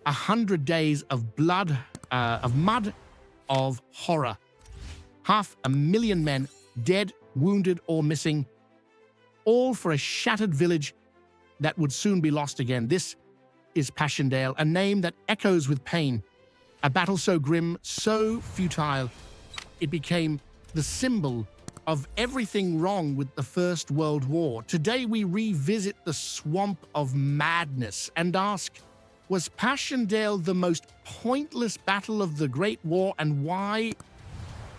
100 days of blood, of mud, of horror. 500,000 men dead, wounded, or missing, all for a shattered village that would soon be lost again. This is Passchendaele, a name that echoes with pain. A battle so grim, so futile, it became the symbol of everything wrong with the First World War. Today we revisit the swamp of madness and ask, was Passchendaele the most pointless battle of the Great War, and why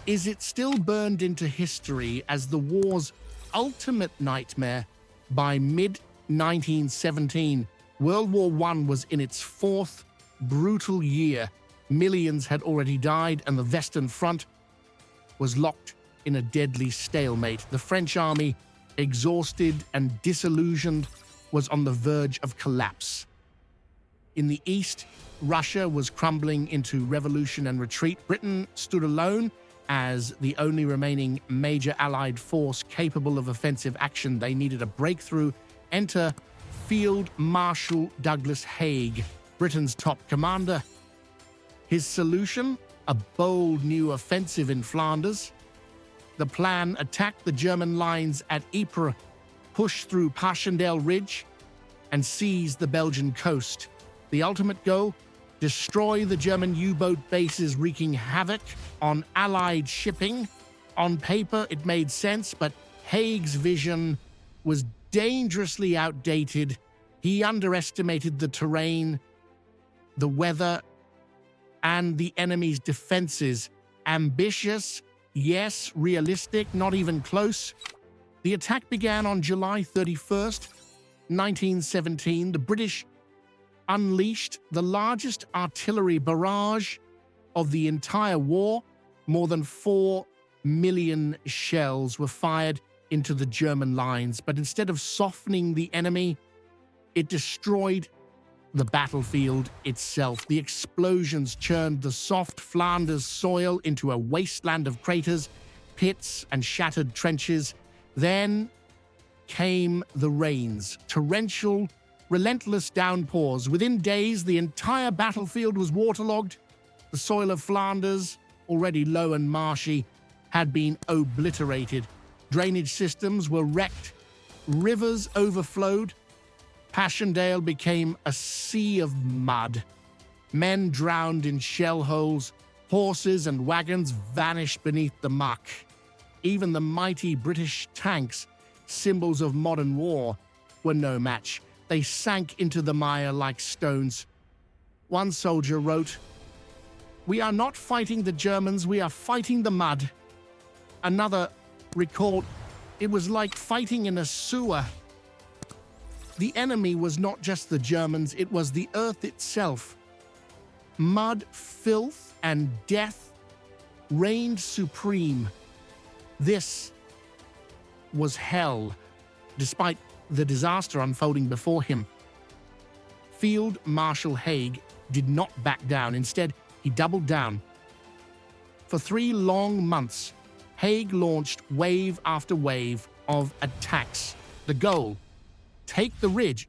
is it still burned into history as the war's ultimate nightmare? By mid-1917, World War I was in its fourth brutal year. Millions had already died, and the Western Front was locked in a deadly stalemate. The French army, exhausted and disillusioned, was on the verge of collapse. In the east, Russia was crumbling into revolution and retreat. Britain stood alone as the only remaining major Allied force capable of offensive action. They needed a breakthrough. Enter Field Marshal Haig, Britain's top commander. His solution? A bold new offensive in Flanders. The plan: attack the German lines at Ypres, push through Passchendaele Ridge, and seize the Belgian coast. The ultimate goal? Destroy the German U-boat bases, wreaking havoc on Allied shipping. On paper, it made sense, but Haig's vision was dangerously outdated. He underestimated the terrain, the weather, and the enemy's defenses. Ambitious, yes. Realistic, not even close. The attack began on July 31st, 1917. The British unleashed the largest artillery barrage of the entire war. More than 4 million shells were fired into the German lines, but instead of softening the enemy, it destroyed the battlefield itself. The explosions churned the soft Flanders soil into a wasteland of craters, pits, and shattered trenches. Then came the rains, torrential, relentless downpours. Within days, the entire battlefield was waterlogged. The soil of Flanders, already low and marshy, had been obliterated. Drainage systems were wrecked. Rivers overflowed. Passchendaele became a sea of mud. Men drowned in shell holes. Horses and wagons vanished beneath the muck. Even the mighty British tanks, symbols of modern war, were no match. They sank into the mire like stones. One soldier wrote, "We are not fighting the Germans, we are fighting the mud." Another recalled, "It was like fighting in a sewer." The enemy was not just the Germans, it was the earth itself. Mud, filth, and death reigned supreme. This was hell, despite the disaster unfolding before him. Field Marshal Haig did not back down. Instead, he doubled down. For 3 long months, Haig launched wave after wave of attacks. The goal: take the ridge,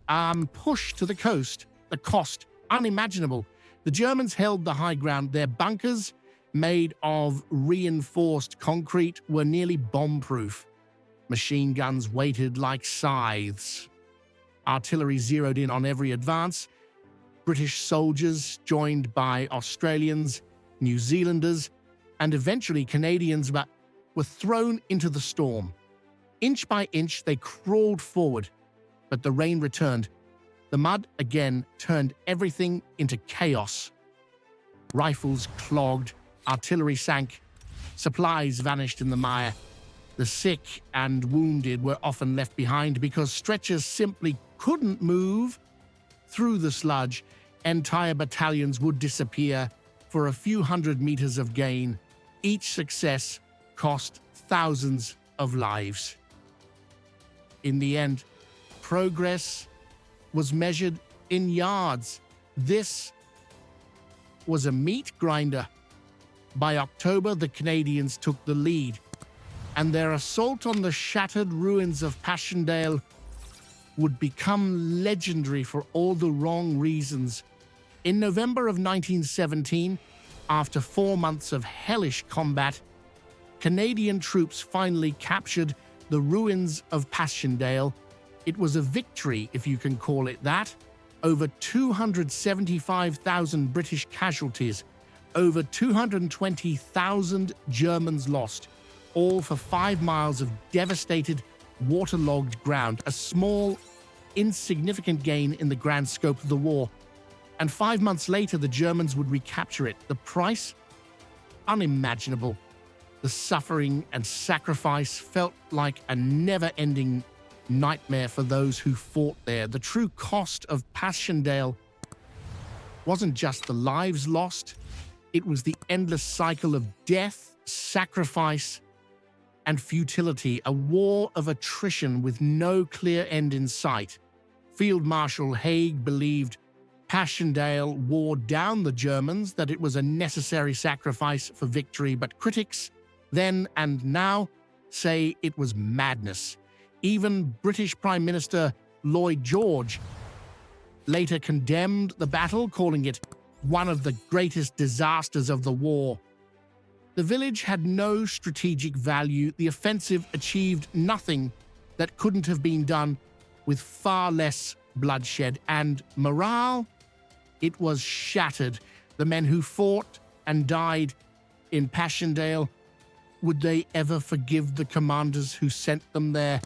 push to the coast. The cost: unimaginable. The Germans held the high ground. Their bunkers, made of reinforced concrete, were nearly bomb-proof. Machine guns waited like scythes. Artillery zeroed in on every advance. British soldiers, joined by Australians, New Zealanders, and eventually Canadians, were thrown into the storm. Inch by inch, they crawled forward, but the rain returned. The mud again turned everything into chaos. Rifles clogged, artillery sank, supplies vanished in the mire. The sick and wounded were often left behind because stretchers simply couldn't move. Through the sludge, entire battalions would disappear for a few hundred meters of gain. Each success cost thousands of lives. In the end, progress was measured in yards. This was a meat grinder. By October, the Canadians took the lead, and their assault on the shattered ruins of Passchendaele would become legendary for all the wrong reasons. In November of 1917, after 4 months of hellish combat, Canadian troops finally captured the ruins of Passchendaele. It was a victory, if you can call it that. Over 275,000 British casualties, over 220,000 Germans lost, all for 5 miles of devastated, waterlogged ground, a small, insignificant gain in the grand scope of the war. And 5 months later, the Germans would recapture it. The price? Unimaginable. The suffering and sacrifice felt like a never-ending nightmare for those who fought there. The true cost of Passchendaele wasn't just the lives lost, it was the endless cycle of death, sacrifice, and futility, a war of attrition with no clear end in sight. Field Marshal Haig believed Passchendaele wore down the Germans, that it was a necessary sacrifice for victory, but critics then and now say it was madness. Even British Prime Minister Lloyd George later condemned the battle, calling it one of the greatest disasters of the war. The village had no strategic value. The offensive achieved nothing that couldn't have been done with far less bloodshed, and morale, it was shattered. The men who fought and died in Passchendaele, would they ever forgive the commanders who sent them there?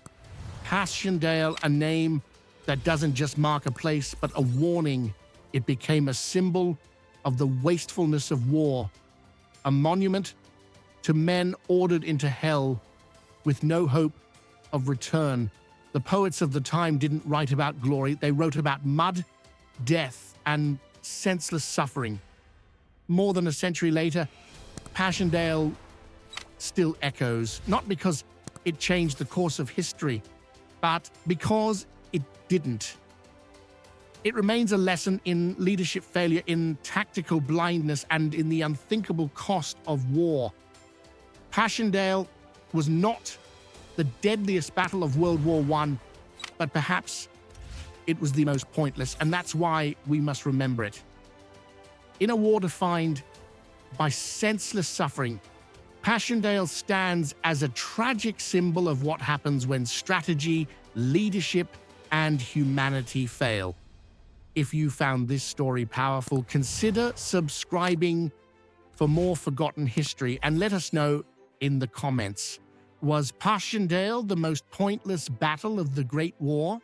Passchendaele, a name that doesn't just mark a place, but a warning. It became a symbol of the wastefulness of war, a monument to men ordered into hell with no hope of return. The poets of the time didn't write about glory, they wrote about mud, death, and senseless suffering. More than a century later, Passchendaele still echoes, not because it changed the course of history, but because it didn't. It remains a lesson in leadership failure, in tactical blindness, and in the unthinkable cost of war. Passchendaele was not the deadliest battle of World War I, but perhaps it was the most pointless, and that's why we must remember it. In a war defined by senseless suffering, Passchendaele stands as a tragic symbol of what happens when strategy, leadership, and humanity fail. If you found this story powerful, consider subscribing for more forgotten history, and let us know in the comments. Was Passchendaele the most pointless battle of the Great War?